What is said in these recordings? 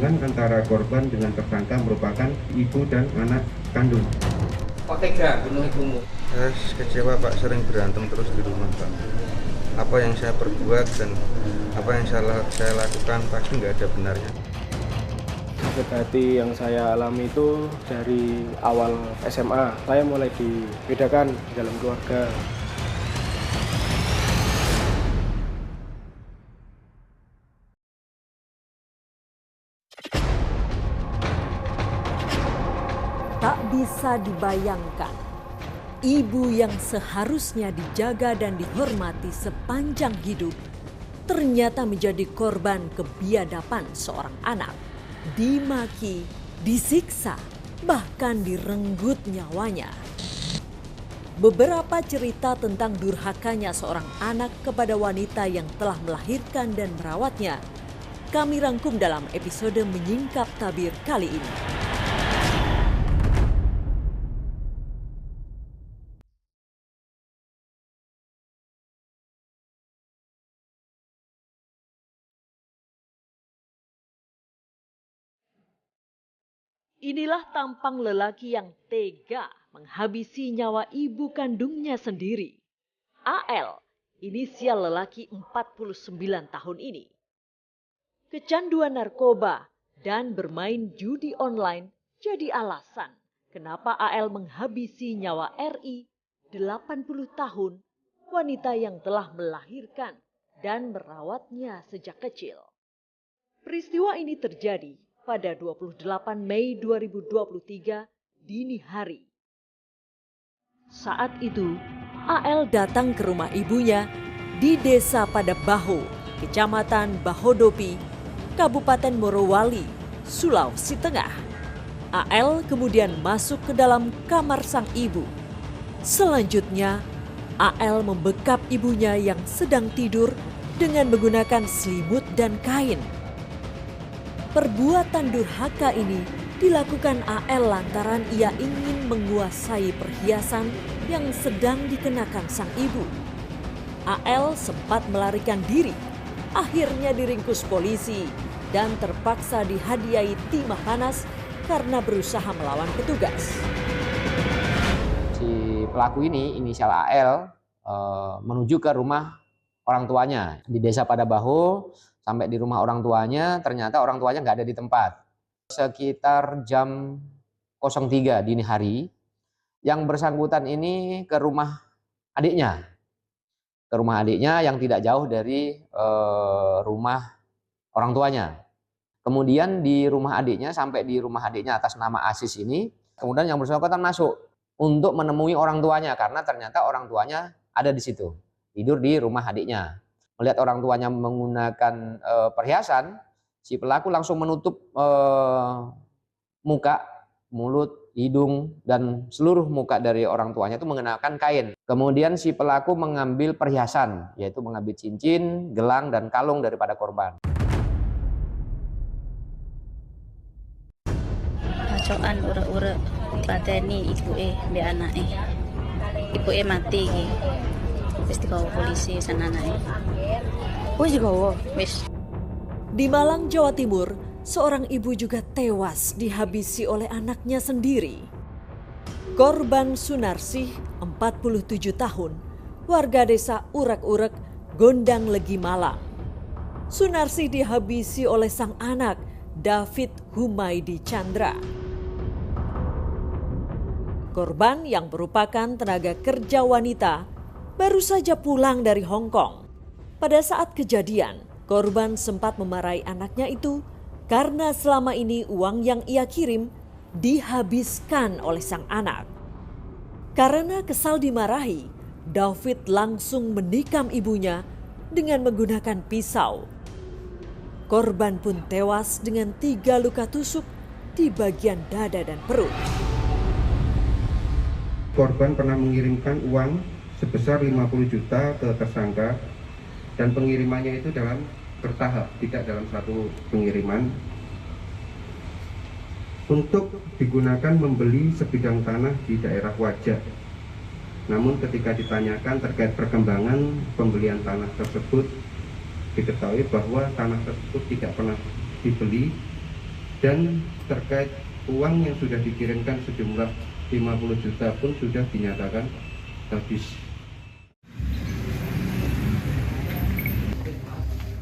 hubungan antara korban dengan tersangka merupakan ibu dan anak kandung. Kok tega bunuh ibumu? Saya kecewa Pak, sering berantem terus di rumah Pak. Apa yang saya perbuat dan apa yang saya lakukan pasti nggak ada benarnya. Sakit hati yang saya alami itu dari awal SMA. Saya mulai dibedakan dalam keluarga. Tak bisa dibayangkan, ibu yang seharusnya dijaga dan dihormati sepanjang hidup ternyata menjadi korban kebiadaban seorang anak. Dimaki, disiksa, bahkan direnggut nyawanya. Beberapa cerita tentang durhakanya seorang anak kepada wanita yang telah melahirkan dan merawatnya kami rangkum dalam episode Menyingkap Tabir kali ini. Inilah tampang lelaki yang tega menghabisi nyawa ibu kandungnya sendiri. AL, inisial lelaki 49 tahun ini. Kecanduan narkoba dan bermain judi online jadi alasan kenapa AL menghabisi nyawa RI 80 tahun, wanita yang telah melahirkan dan merawatnya sejak kecil. Peristiwa ini terjadi pada 28 Mei 2023 dini hari. Saat itu, AL datang ke rumah ibunya di Desa Padabaho, Kecamatan Bahodopi, Kabupaten Morowali, Sulawesi Tengah. AL kemudian masuk ke dalam kamar sang ibu. Selanjutnya, AL membekap ibunya yang sedang tidur dengan menggunakan selimut dan kain. Perbuatan durhaka ini dilakukan AL lantaran ia ingin menguasai perhiasan yang sedang dikenakan sang ibu. AL sempat melarikan diri, akhirnya diringkus polisi dan terpaksa dihadiahi timah panas karena berusaha melawan petugas. Si pelaku ini, inisial AL, menuju ke rumah orang tuanya di Desa Padabaho. Sampai di rumah orang tuanya, ternyata orang tuanya nggak ada di tempat. Sekitar jam 03 dini hari, yang bersangkutan ini ke rumah adiknya. Ke rumah adiknya yang tidak jauh dari rumah orang tuanya. Kemudian di rumah adiknya, sampai di rumah adiknya atas nama Asis ini, kemudian yang bersangkutan masuk untuk menemui orang tuanya, karena ternyata orang tuanya ada di situ, tidur di rumah adiknya. Melihat orang tuanya menggunakan perhiasan, si pelaku langsung menutup muka, mulut, hidung, dan seluruh muka dari orang tuanya itu mengenakan kain. Kemudian si pelaku mengambil perhiasan, yaitu mengambil cincin, gelang, dan kalung daripada korban. Pacokan ura-ura pateni ibuke mbek anake. Ibuke mati iki. Wis dibawa polisi sana anake. Wis dibawa, wis. Di Malang, Jawa Timur, seorang ibu juga tewas dihabisi oleh anaknya sendiri. Korban Sunarsih, 47 tahun, warga desa Urak-Urek, Gondang Legi, Malang. Sunarsih dihabisi oleh sang anak, David Humaydi Chandra. Korban yang merupakan tenaga kerja wanita baru saja pulang dari Hong Kong. Pada saat kejadian, korban sempat memarahi anaknya itu karena selama ini uang yang ia kirim dihabiskan oleh sang anak. Karena kesal dimarahi, David langsung menikam ibunya dengan menggunakan pisau. Korban pun tewas dengan 3 luka tusuk di bagian dada dan perut. Korban pernah mengirimkan uang sebesar 50 juta ke tersangka dan pengirimannya itu bertahap, tidak dalam satu pengiriman, untuk digunakan membeli sebidang tanah di daerah Wajak. Namun ketika ditanyakan terkait perkembangan pembelian tanah tersebut, diketahui bahwa tanah tersebut tidak pernah dibeli Dan terkait uang yang sudah dikirimkan sejumlah 50 juta pun sudah dinyatakan habis.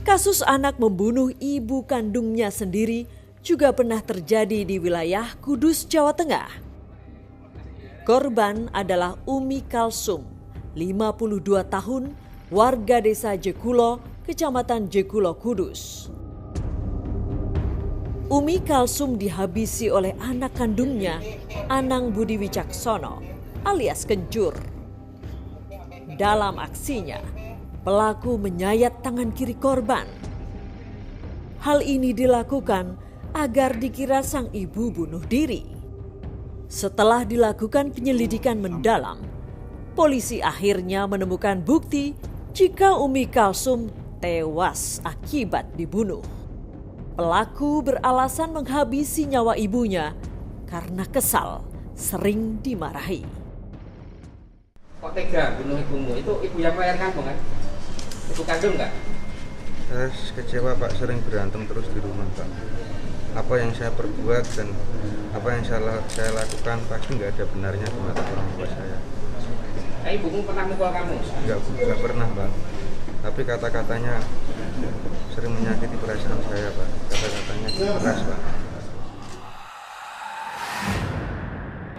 Kasus anak membunuh ibu kandungnya sendiri juga pernah terjadi di wilayah Kudus, Jawa Tengah. Korban adalah Umi Kalsum, 52 tahun, warga desa Jekulo, Kecamatan Jekulo, Kudus. Umi Kalsum dihabisi oleh anak kandungnya, Anang Budi Wicaksono, alias Kencur. Dalam aksinya, pelaku menyayat tangan kiri korban. Hal ini dilakukan agar dikira sang ibu bunuh diri. Setelah dilakukan penyelidikan mendalam, polisi akhirnya menemukan bukti jika Umi Kalsum tewas akibat dibunuh. Pelaku beralasan menghabisi nyawa ibunya karena kesal sering dimarahi. Kok tega bunuh ibumu? Itu ibu yang bayar kamu kan? Ibu kandung nggak? Saya kecewa Pak, sering berantem terus di rumah Pak. Apa yang saya perbuat dan apa yang saya lakukan pasti nggak ada benarnya di mata orang tua saya. Ibumu pernah mukul kamu? Nggak pernah Pak. Tapi kata-katanya sering menyakiti perasaan saya Pak. Kata-katanya keras Pak.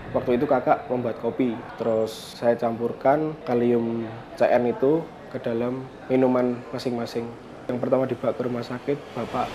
Waktu itu kakak membuat kopi, terus saya campurkan kalium CN itu ke dalam minuman masing-masing. Yang pertama dibawa ke rumah sakit, bapak